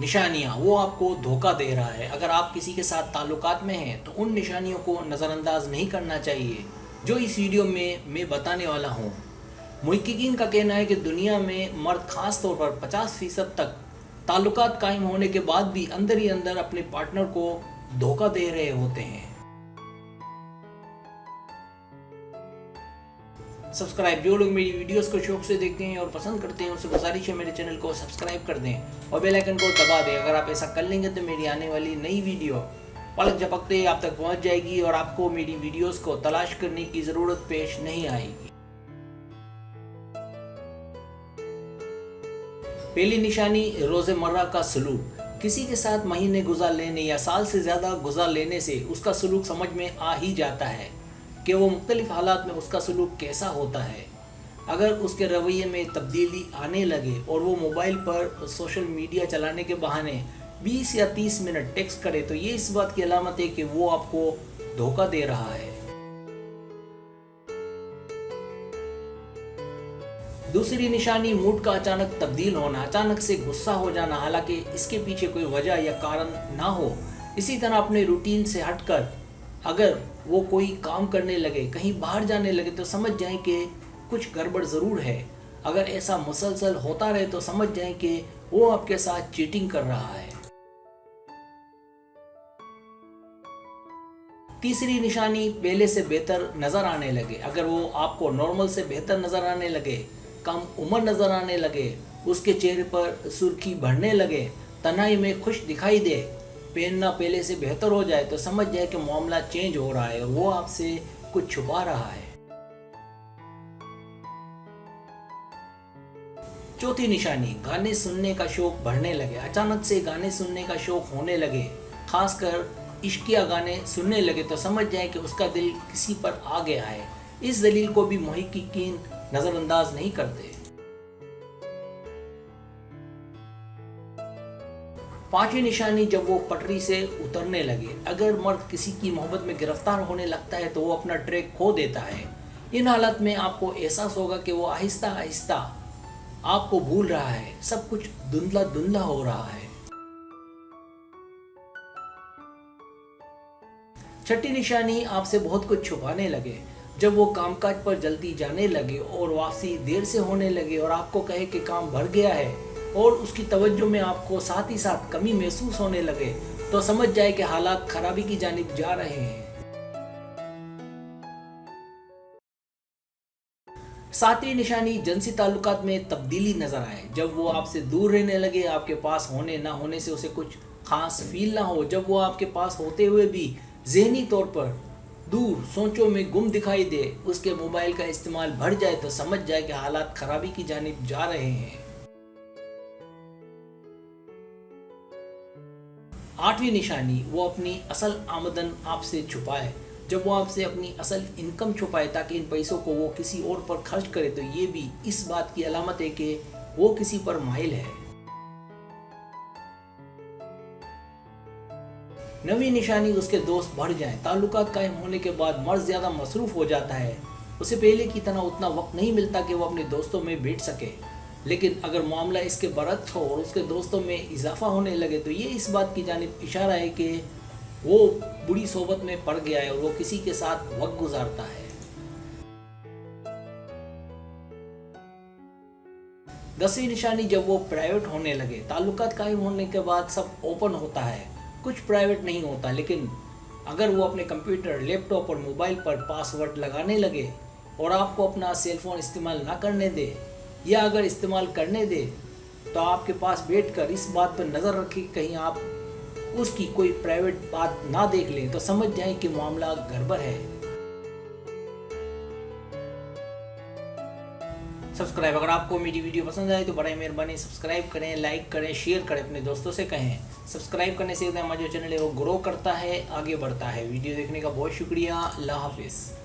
निशानियाँ वो आपको धोखा दे रहा है। अगर आप किसी के साथ ताल्लुकात में हैं तो उन निशानियों को नज़रअंदाज नहीं करना चाहिए जो इस वीडियो में मैं बताने वाला हूँ। मुहक्किकीन का कहना है कि दुनिया में मर्द ख़ास तौर पर 50% तक ताल्लुकात कायम होने के बाद भी अंदर ही अंदर अपने पार्टनर को धोखा दे रहे होते हैं। जो लोग मेरी वीडियोस को शौक से देखते हैं और पसंद करते हैं उनसे गुजारिश है मेरे चैनल को सब्सक्राइब कर दें और बेल आइकन को दबा दें। अगर आप ऐसा कर लेंगे तो मेरी आने वाली नई वीडियो पलक झपकते ही आप तक पहुंच जाएगी और आपको मेरी वीडियोस को तलाश करने की ज़रूरत पेश नहीं आएगी। पहली निशानी रोज़मर्रा का सलूक। किसी के साथ महीने गुजार लेने या साल से ज़्यादा गुजार लेने से उसका सलूक समझ में आ ही जाता है कि वो मुख्तलिफ हालात में उसका सलूक कैसा होता है। अगर उसके रवैये में तब्दीली आने लगे और वो मोबाइल पर सोशल मीडिया चलाने के बहाने 20 या 30 मिनट टेक्स्ट करे तो ये इस बात की अलामत है कि वो आपको धोखा दे रहा है। दूसरी निशानी मूड का अचानक तब्दील होना, अचानक से गुस्सा हो जाना, हालांकि इसके पीछे कोई वजह या कारण ना हो। इसी तरह अपने रूटीन से हटकर अगर वो कोई काम करने लगे, कहीं बाहर जाने लगे तो समझ जाएं कि कुछ गड़बड़ ज़रूर है। अगर ऐसा मुसलसल होता रहे तो समझ जाएं कि वो आपके साथ चीटिंग कर रहा है। तीसरी निशानी पहले से बेहतर नज़र आने लगे। अगर वो आपको नॉर्मल से बेहतर नज़र आने लगे, कम उम्र नज़र आने लगे, उसके चेहरे पर सुर्खी बढ़ने लगे, तन्हाई में खुश दिखाई दे, पहनना पहले से बेहतर हो जाए तो समझ जाए कि मामला चेंज हो रहा है और वो आपसे कुछ छुपा रहा है। चौथी निशानी गाने सुनने का शौक बढ़ने लगे। अचानक से गाने सुनने का शौक होने लगे, खासकर इश्किया गाने सुनने लगे तो समझ जाए कि उसका दिल किसी पर आ गया है। इस दलील को भी मुहक्किकीन नज़रअंदाज नहीं करते। पांचवी निशानी जब वो पटरी से उतरने लगे। अगर मर्द किसी की मोहब्बत में गिरफ्तार होने लगता है तो वो अपना ट्रैक खो देता है। इन हालत में आपको एहसास होगा कि वो आहिस्ता आहिस्ता आपको भूल रहा है, सब कुछ धुंधला धुंधला हो रहा है। छठी निशानी आपसे बहुत कुछ छुपाने लगे। जब वो कामकाज पर जल्दी जाने लगे और वापसी देर से होने लगे और आपको कहे कि काम भर गया है और उसकी तवज्जो में आपको साथ ही साथ कमी महसूस होने लगे तो समझ जाए कि हालात खराबी की जानिब जा रहे हैं। सातवीं निशानी जिनसी ताल्लुकात में तब्दीली नजर आए। जब वो आपसे दूर रहने लगे, आपके पास होने ना होने से उसे कुछ खास फील ना हो, जब वो आपके पास होते हुए भी ज़हनी तौर पर दूर सोचों में गुम दिखाई दे, उसके मोबाइल का इस्तेमाल बढ़ जाए तो समझ जाए कि हालात खराबी की जानिब जा रहे हैं। आठवीं निशानी वो अपनी असल आमदन आपसे छुपाए। जब वो आपसे अपनी असल इनकम छुपाए ताकि इन पैसों को वो किसी और पर खर्च करे तो ये भी इस बात की अलामत है कि वो किसी पर माहिल है। नवीं निशानी उसके दोस्त बढ़ जाएं। ताल्लुकात कायम होने के बाद मर्द ज़्यादा मसरूफ़ हो जाता है, उसे पहले की तरह उतना वक्त नहीं मिलता कि वो अपने दोस्तों में बैठ सके। लेकिन अगर मामला इसके बरक्स हो और उसके दोस्तों में इजाफा होने लगे तो ये इस बात की जानिब इशारा है कि वो बुरी सोबत में पड़ गया है और वो किसी के साथ वक्त गुजारता है। 10वीं निशानी जब वो प्राइवेट होने लगे। ताल्लुकात कायम होने के बाद सब ओपन होता है, कुछ प्राइवेट नहीं होता। लेकिन अगर वो अपने कंप्यूटर, लैपटॉप और मोबाइल पर पासवर्ड लगाने लगे और आपको अपना सेलफोन इस्तेमाल ना करने दे या अगर इस्तेमाल करने दे तो आपके पास बैठकर इस बात पर नज़र रखें कहीं आप उसकी कोई प्राइवेट बात ना देख लें तो समझ जाएं कि मामला गड़बड़ है। अगर आपको मेरी वीडियो पसंद आए तो बड़ी मेहरबानी सब्सक्राइब करें, लाइक करें, शेयर करें, अपने दोस्तों से कहें। सब्सक्राइब करने से हमारा जो चैनल है वो ग्रो करता है, आगे बढ़ता है। वीडियो देखने का बहुत शुक्रिया। अल्लाह हाफिज़।